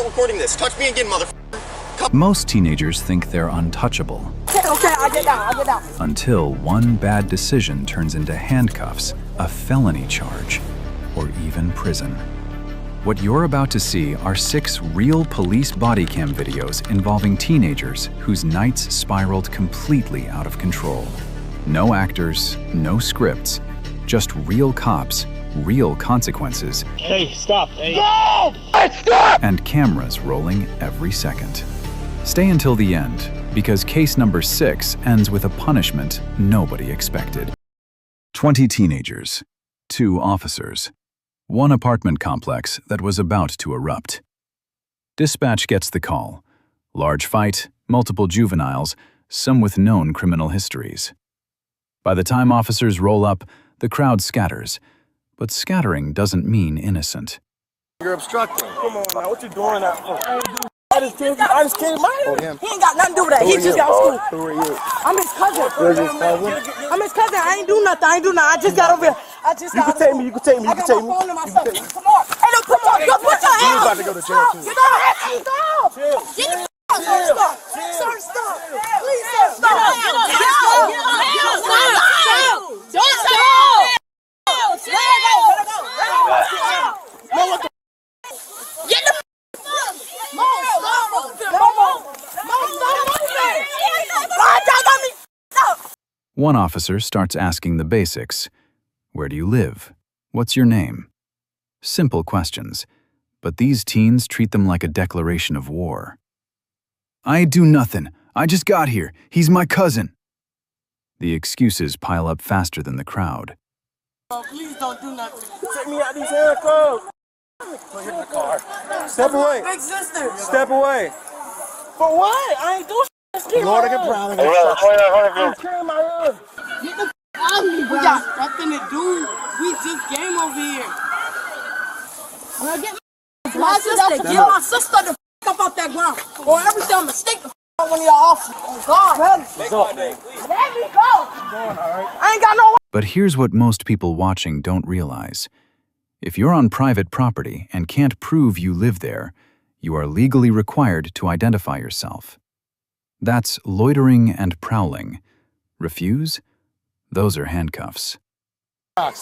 start recording this. Touch me again, motherfucker. Most teenagers think they're untouchable. Okay, I'll get down. Until one bad decision turns into handcuffs, a felony charge, or even prison. What you're about to see are 6 real police body cam videos involving teenagers whose nights spiraled completely out of control. No actors, no scripts, just real cops, real consequences. Hey, stop! Hey. Go! Stop! And cameras rolling every second. Stay until the end, because case number 6 ends with a punishment nobody expected. 20 teenagers, 2 officers, 1 apartment complex that was about to erupt. Dispatch gets the call. Large fight, multiple juveniles, some with known criminal histories. By the time officers roll up, the crowd scatters. But scattering doesn't mean innocent. You're obstructing. Come on, man. What you doing that for? I just came Oh, him. He ain't got nothing to do with that. He just got school. Who are you? I'm his cousin. You're his cousin? I'm his cousin. I ain't do nothing. I just got over here. You can take me. You can take me. I got my phone and my stuff. Come on. Hey, no, come on. Go put your hands. You're about to go to jail, too. Get down. Stop. Get the stop. Sir, stop. Please, sir, stop. One officer starts asking the basics. Where do you live? What's your name? Simple questions, but these teens treat them like a declaration of war. I do nothing. I just got here. He's my cousin. The excuses pile up faster than the crowd. Oh, please don't do nothing. Take me out these handcuffs. Put in the car. Step away. Big sister. Step away. For what? I ain't do shit. Lord, I prowling. I'm carrying my hood. Get the out of me, bro. We got nothing to do. We just game over here. My sister, get my sister the up off that ground. Or everything I'm mistake the out one of y'all officers. Oh, God. Let go. Let me go. I ain't got no. But here's what most people watching don't realize. If you're on private property and can't prove you live there, you are legally required to identify yourself. That's loitering and prowling. Refuse? Those are handcuffs. That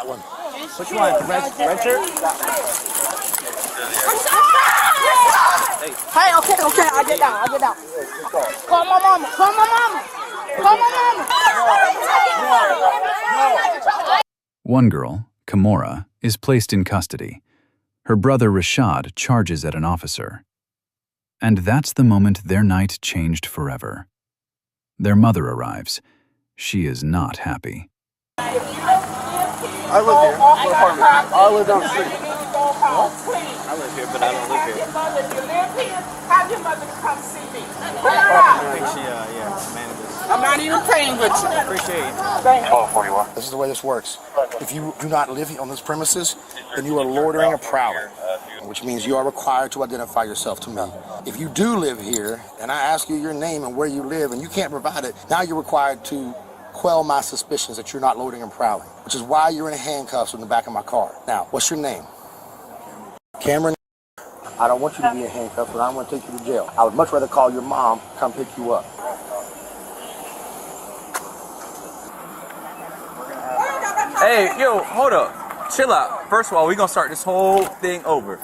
one. Which one? Red shirt? Hey, okay, I get down. Call my mama. One girl, Kimora, is placed in custody. Her brother Rashad charges at an officer. And that's the moment their night changed forever. Their mother arrives. She is not happy. I live here. What apartment? I live down the street. I live here, but I don't live here. Have your mother come see me. I think she, manages. I'm not even playing with you. Appreciate you. This is the way this works. If you do not live on this premises, then you are loitering or prowling, which means you are required to identify yourself to me. If you do live here, and I ask you your name and where you live, and you can't provide it, now you're required to quell my suspicions that you're not loitering and prowling, which is why you're in handcuffs in the back of my car. Now, what's your name? Cameron. I don't want you to be in handcuffs, but I don't want to take you to jail. I would much rather call your mom, come pick you up. Hey, yo, hold up. Chill out. First of all, we're going to start this whole thing over.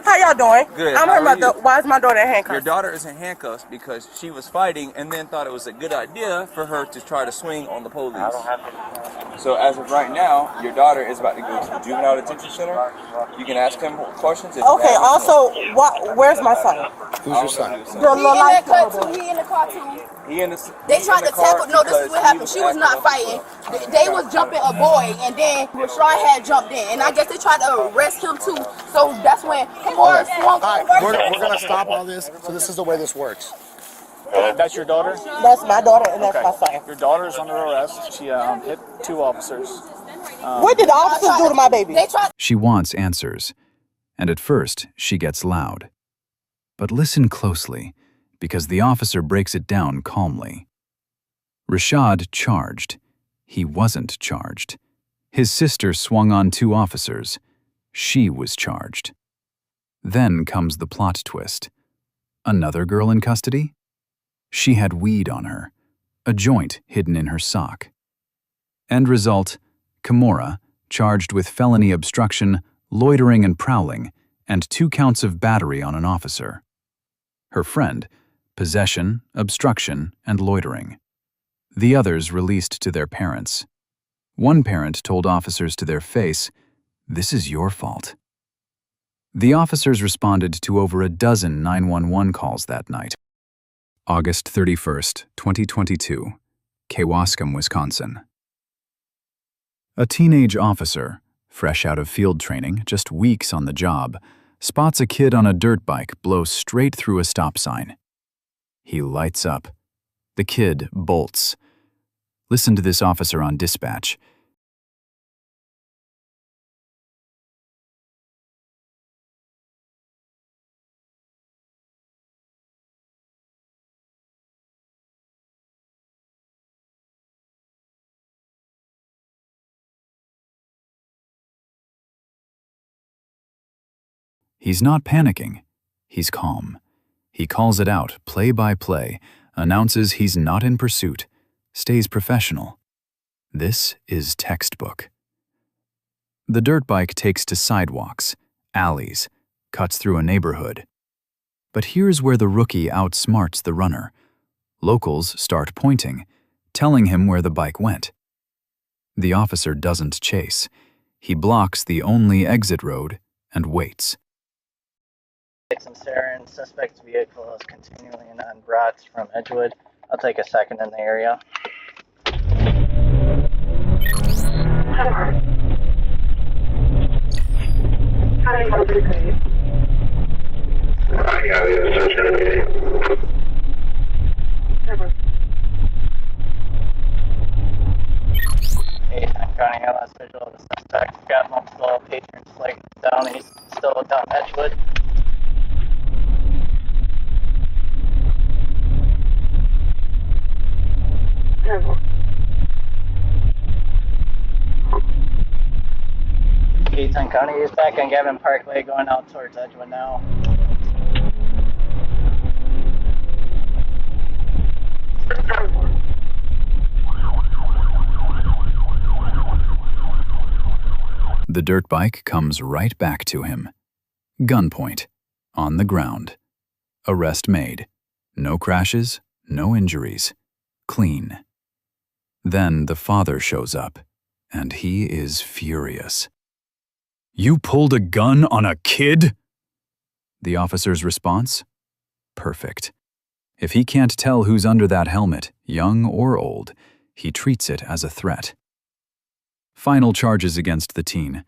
How y'all doing? Good. I'm How her are mother. you? Why is my daughter in handcuffs? Your daughter is in handcuffs because she was fighting and then thought it was a good idea for her to try to swing on the police. So as of right now, your daughter is about to go to the juvenile detention center. You can ask him questions. If you Okay, have also, where's my son? Who's your son? Your little light skinned He in the car too. He in the, They he's tried in the to car tackle. No, this is because what happened. She was acting not up. fighting. They was jumping a boy, and then Rashad had jumped in, and I guess they tried to arrest him too. So that's when Kimora swung. All right, we're going to stop all this. So this is the way this works. That's your daughter? That's my daughter, and that's my son. Your daughter is under arrest. She hit 2 officers. What did the officers do to my baby? They tried. She wants answers, and at first she gets loud. But listen closely, because the officer breaks it down calmly. Rashad charged. He wasn't charged. His sister swung on 2 officers. She was charged. Then comes the plot twist. Another girl in custody? She had weed on her, a joint hidden in her sock. End result, Kimura, charged with felony obstruction, loitering and prowling, and 2 counts of battery on an officer. Her friend, possession, obstruction, and loitering. The others released to their parents. One parent told officers to their face, "This is your fault." The officers responded to over a dozen 911 calls that night. August 31st, 2022, Kewaskum, Wisconsin. A teenage officer, fresh out of field training, just weeks on the job, spots a kid on a dirt bike blow straight through a stop sign. He lights up. The kid bolts. Listen to this officer on dispatch. He's not panicking. He's calm. He calls it out, play by play, announces he's not in pursuit, stays professional. This is textbook. The dirt bike takes to sidewalks, alleys, cuts through a neighborhood. But here's where the rookie outsmarts the runner. Locals start pointing, telling him where the bike went. The officer doesn't chase. He blocks the only exit road and waits. Some siren. Suspect's vehicle is continuing on Brotts from Edgewood. I'll take a second in the area. County LS visual of the suspect. Got multiple patrons flagging down. He's still down Edgewood. Eaton County is back on Gavin Parkway going out towards Edgewood now. The dirt bike comes right back to him. Gunpoint. On the ground. Arrest made. No crashes, no injuries. Clean. Then the father shows up, and he is furious. "You pulled a gun on a kid?" The officer's response? Perfect. If he can't tell who's under that helmet, young or old, he treats it as a threat. Final charges against the teen: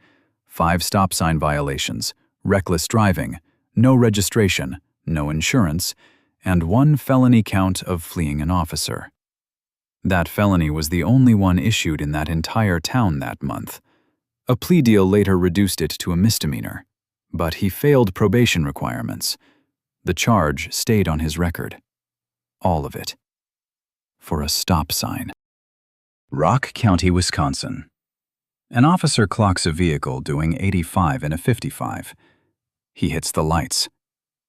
5 stop sign violations, reckless driving, no registration, no insurance, and 1 felony count of fleeing an officer. That felony was the only one issued in that entire town that month. A plea deal later reduced it to a misdemeanor, but he failed probation requirements. The charge stayed on his record. All of it. For a stop sign. Rock County, Wisconsin. An officer clocks a vehicle doing 85 in a 55. He hits the lights.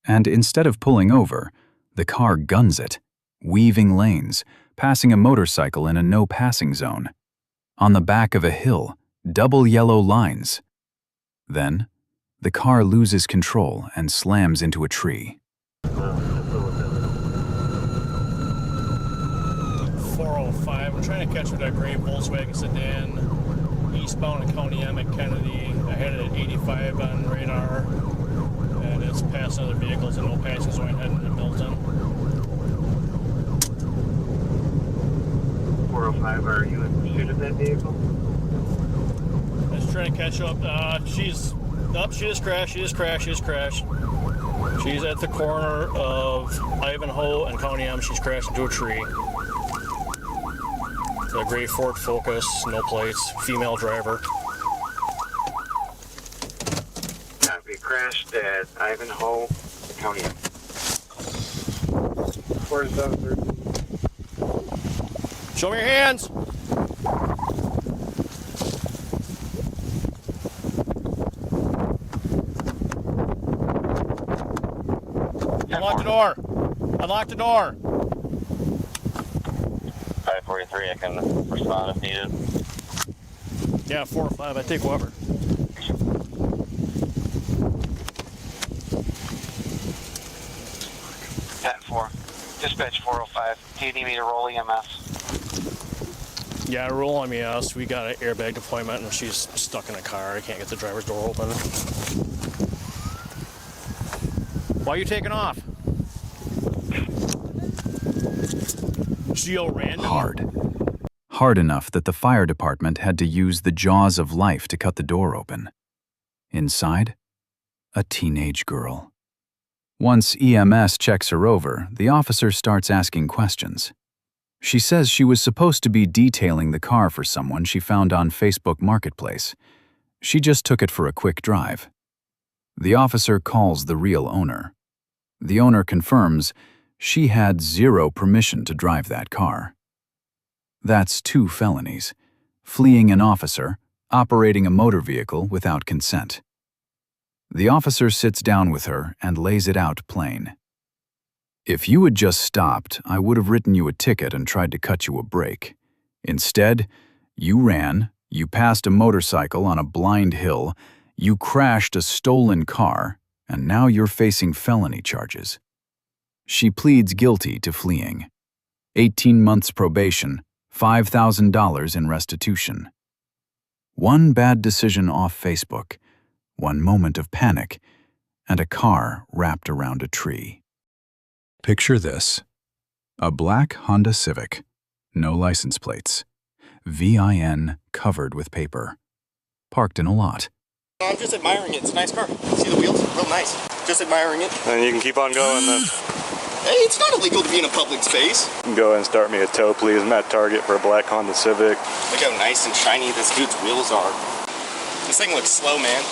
And instead of pulling over, the car guns it, weaving lanes, passing a motorcycle in a no-passing zone. On the back of a hill, double yellow lines. Then, the car loses control and slams into a tree. 405. I'm trying to catch that gray Volkswagen sedan eastbound in County M at Kennedy. I had it at 85 on radar, and it's passing other vehicles and no passing zone heading to Milton. 405, are you in pursuit of that vehicle? Just trying to catch up. She just crashed. She's at the corner of Ivanhoe and County M. She's crashed into a tree. It's a gray Ford Focus, no plates, female driver. We crashed at Ivanhoe, County M. 4713. Show me your hands! door. Unlock the door. 543, I can respond if needed. Yeah, 4 or 5. I take whoever. Pat 4. Dispatch 405. Do you need me to roll EMS? Yeah, roll on me, yes. We got an airbag deployment and she's stuck in a car. I can't get the driver's door open. Why are you taking off? Geo-random? Hard enough that the fire department had to use the jaws of life to cut the door open. Inside, a teenage girl. Once EMS checks her over, the officer starts asking questions. She says she was supposed to be detailing the car for someone she found on Facebook Marketplace. She just took it for a quick drive. The officer calls the real owner. The owner confirms she had zero permission to drive that car. That's 2 felonies: fleeing an officer, operating a motor vehicle without consent. The officer sits down with her and lays it out plain. If you had just stopped, I would have written you a ticket and tried to cut you a break. Instead, you ran, you passed a motorcycle on a blind hill, you crashed a stolen car, and now you're facing felony charges. She pleads guilty to fleeing. 18 months probation, $5,000 in restitution. One bad decision off Facebook, one moment of panic, and a car wrapped around a tree. Picture this: a black Honda Civic, no license plates, VIN covered with paper, parked in a lot. I'm just admiring it. It's a nice car. See the wheels? Real nice. Just admiring it. And you can keep on going then. Hey, it's not illegal to be in a public space. You can go ahead and start me a tow, please. I'm at Target for a black Honda Civic. Look how nice and shiny this dude's wheels are. This thing looks slow, man.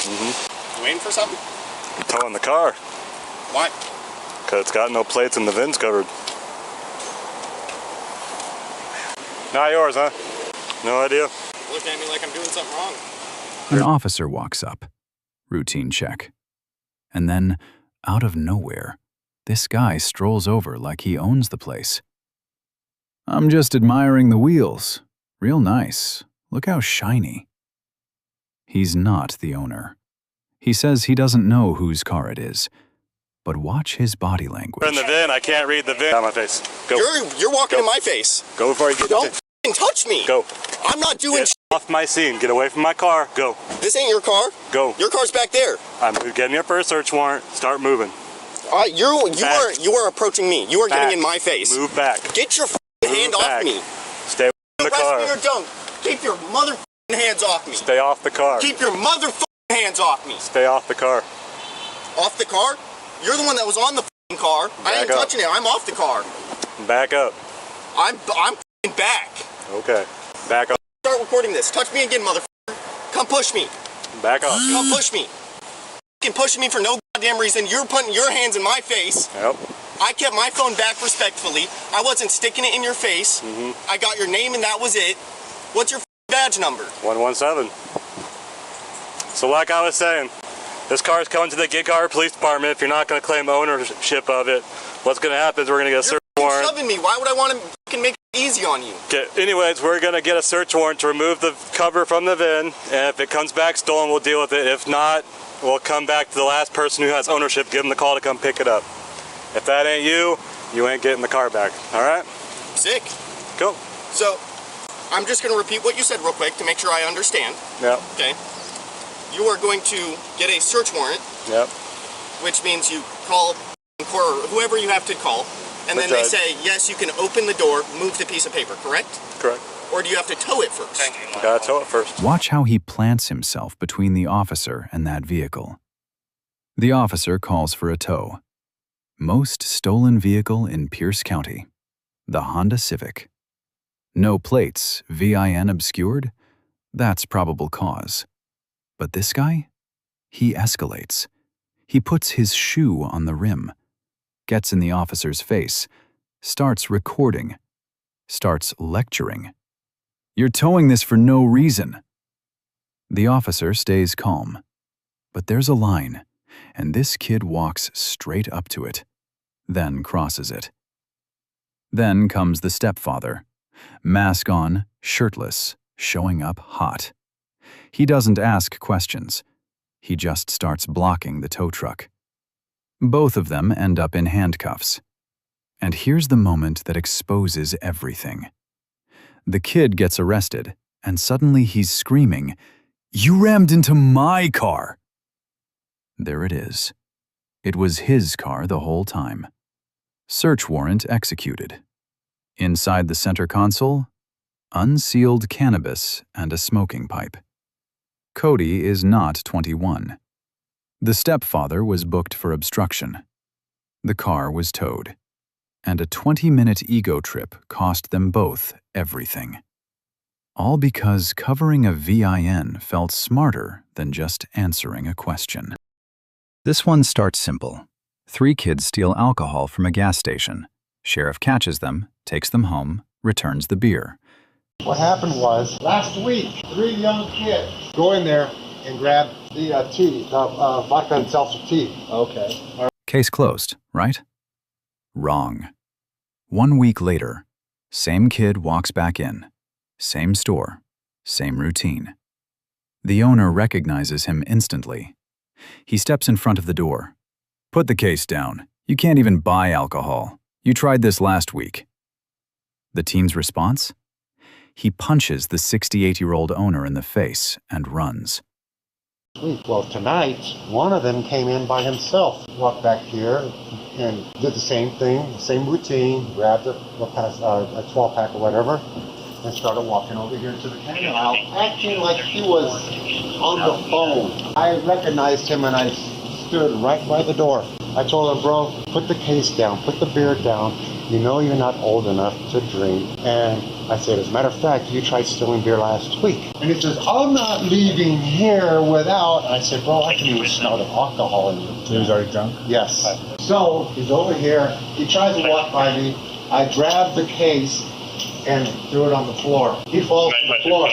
You waiting for something? I'm towing the car. Why? Because it's got no plates and the VIN's covered. Not yours, huh? No idea. Look at me like I'm doing something wrong. An officer walks up. Routine check. And then, out of nowhere, this guy strolls over like he owns the place. I'm just admiring the wheels. Real nice. Look how shiny. He's not the owner. He says he doesn't know whose car it is. But watch his body language. In the VIN, I can't read the VIN on my face. Go. You're walking in my face. Go before you get Don't f***ing touch me. Go. I'm not doing Get off my scene. Get away from my car. Go. This ain't your car. Go. Your car's back there. I'm getting here for a search warrant. Start moving. You are approaching me. You are getting in my face. Move back. Get your hand off me. Stay off the car. Arrest me or don't. Keep your mother hands off me. Stay off the car. Keep your mother hands off me. Stay off the car. Off the car? You're the one that was on the car. I ain't touching it. I'm off the car. Back up. I'm back. Okay. Back up. Start recording this. Touch me again, motherfucker. Come push me. Back up. Come push me. You pushing me for no goddamn reason. You're putting your hands in my face. Yep. I kept my phone back respectfully. I wasn't sticking it in your face. I got your name and that was it. What's your badge number? 117. So like I was saying, this car is coming to the Gig Car Police Department. If you're not going to claim ownership of it, what's going to happen is we're going to get a search warrant. You're shoving me. Why would I want to make it easy on you? Okay. Anyways, we're going to get a search warrant to remove the cover from the VIN, and if it comes back stolen, we'll deal with it. If not, we'll come back to the last person who has ownership, give them the call to come pick it up. If that ain't you, you ain't getting the car back. All right? Sick. Cool. So, I'm just going to repeat what you said real quick to make sure I understand. Yep. Okay. You are going to get a search warrant. Yep. Which means you call whoever you have to call, and then they say, yes, you can open the door, move the piece of paper, correct? Correct. Or do you have to tow it first? You gotta tow it first. Watch how he plants himself between the officer and that vehicle. The officer calls for a tow. Most stolen vehicle in Pierce County. The Honda Civic. No plates, VIN obscured? That's probable cause. But this guy? He escalates. He puts his shoe on the rim, gets in the officer's face, starts recording, starts lecturing. You're towing this for no reason. The officer stays calm. But there's a line, and this kid walks straight up to it. then crosses it. Then comes the stepfather, mask on, shirtless, showing up hot. He doesn't ask questions. He just starts blocking the tow truck. Both of them end up in handcuffs. And here's the moment that exposes everything. The kid gets arrested, and suddenly he's screaming, "You rammed into my car!" There it is. It was his car the whole time. Search warrant executed. Inside the center console, unsealed cannabis and a smoking pipe. Cody is not 21. The stepfather was booked for obstruction. The car was towed. And a 20-minute ego trip cost them both everything. All because covering a VIN felt smarter than just answering a question. This one starts simple. 3 kids steal alcohol from a gas station. Sheriff catches them, takes them home, returns the beer. What happened was, last week, 3 young kids go in there and grab the tea, vodka and seltzer tea. Okay. Case closed, right? Wrong. 1 week later, same kid walks back in. Same store, same routine. The owner recognizes him instantly. He steps in front of the door. "Put the case down. You can't even buy alcohol. You tried this last week." The team's response? He punches the 68-year-old owner in the face and runs. Well, tonight, one of them came in by himself, walked back here and did the same thing, same routine, grabbed a 12-pack or whatever, and started walking over here to the camera aisle, acting like he was on the phone. I recognized him and I stood right by the door. I told him, "Bro, put the case down, put the beer down. You know you're not old enough to drink." And I said, "As a matter of fact, you tried stealing beer last week." And he says, "I'm not leaving here without..." And I said, "Bro, I can even smell the alcohol in you." He was already drunk? Yes. So he's over here. He tries to walk by me. I grabbed the case and threw it on the floor. He falls to the floor.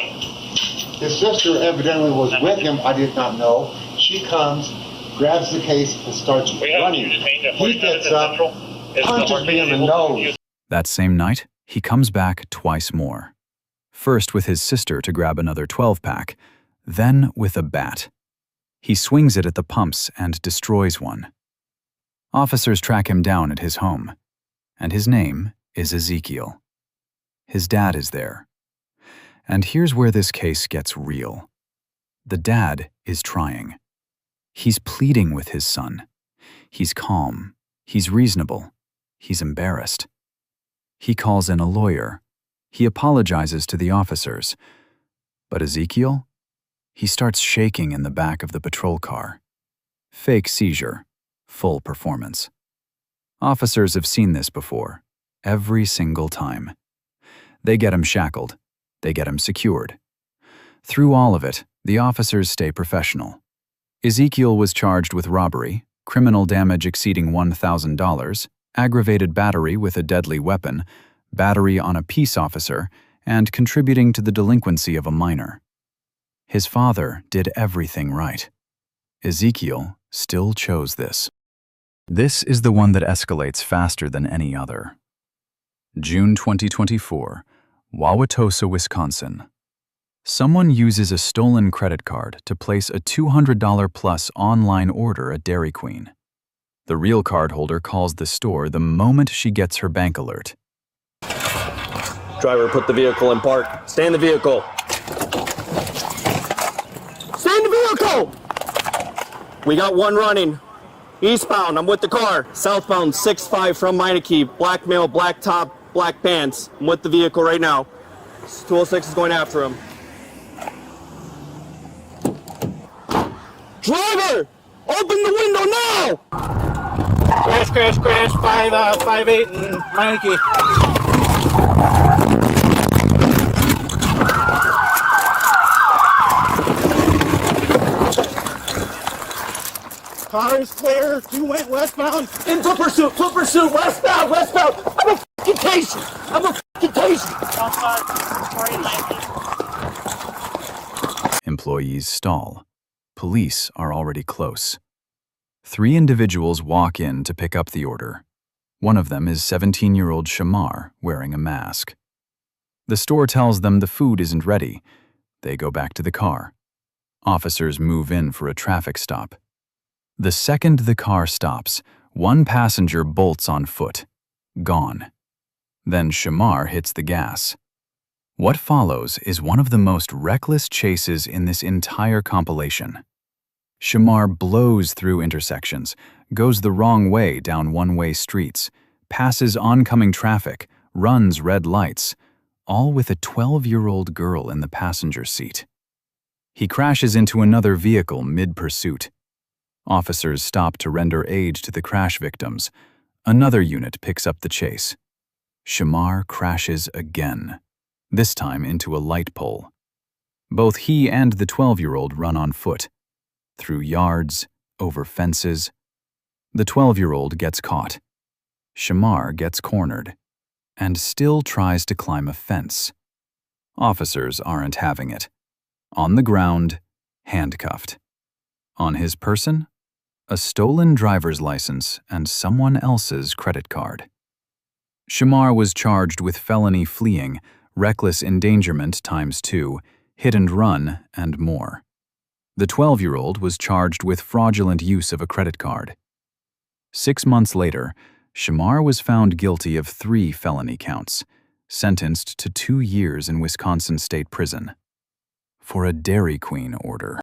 His sister evidently was with him. I did not know. She comes, grabs the case, and starts running. He gets up, punches me in the nose. That same night, he comes back twice more. First with his sister to grab another 12-pack, then with a bat. He swings it at the pumps and destroys one. Officers track him down at his home, and his name is Ezekiel. His dad is there. And here's where this case gets real. The dad is trying. He's pleading with his son. He's calm. He's reasonable. He's embarrassed. He calls in a lawyer. He apologizes to the officers. But Ezekiel? He starts shaking in the back of the patrol car. Fake seizure. Full performance. Officers have seen this before. Every single time. They get him shackled. They get him secured. Through all of it, the officers stay professional. Ezekiel was charged with robbery, criminal damage exceeding $1,000, aggravated battery with a deadly weapon, battery on a peace officer, and contributing to the delinquency of a minor. His father did everything right. Ezekiel still chose this. This is the one that escalates faster than any other. June 2024, Wauwatosa, Wisconsin. Someone uses a stolen credit card to place a $200 plus online order at Dairy Queen. The real cardholder calls the store the moment she gets her bank alert. Driver, put the vehicle in park. Stay in the vehicle. Stay in the vehicle! We got one running. Eastbound, I'm with the car. Southbound, 6-5 from Meineke. Black male, black top, black pants. I'm with the vehicle right now. 206 is going after him. Driver! Open the window now! Crash, 5-8 in Meineke. Car is clear. You went westbound. Into pursuit, westbound. I'm a fucking patient. Employees stall. Police are already close. 3 individuals walk in to pick up the order. One of them is 17-year-old Shamar wearing a mask. The store tells them the food isn't ready. They go back to the car. Officers move in for a traffic stop. The second the car stops, one passenger bolts on foot. Gone. Then Shamar hits the gas. What follows is one of the most reckless chases in this entire compilation. Shamar blows through intersections, goes the wrong way down one-way streets, passes oncoming traffic, runs red lights, all with a 12-year-old girl in the passenger seat. He crashes into another vehicle mid-pursuit. Officers stop to render aid to the crash victims. Another unit picks up the chase. Shamar crashes again, this time into a light pole. Both he and the 12-year-old run on foot, through yards, over fences. The 12-year-old gets caught. Shamar gets cornered, and still tries to climb a fence. Officers aren't having it. On the ground, handcuffed. On his person, a stolen driver's license and someone else's credit card. Shamar was charged with felony fleeing, reckless endangerment ×2, hit and run, and more. The 12-year-old was charged with fraudulent use of a credit card. 6 months later, Shamar was found guilty of 3 felony counts, sentenced to 2 years in Wisconsin State Prison for a Dairy Queen order.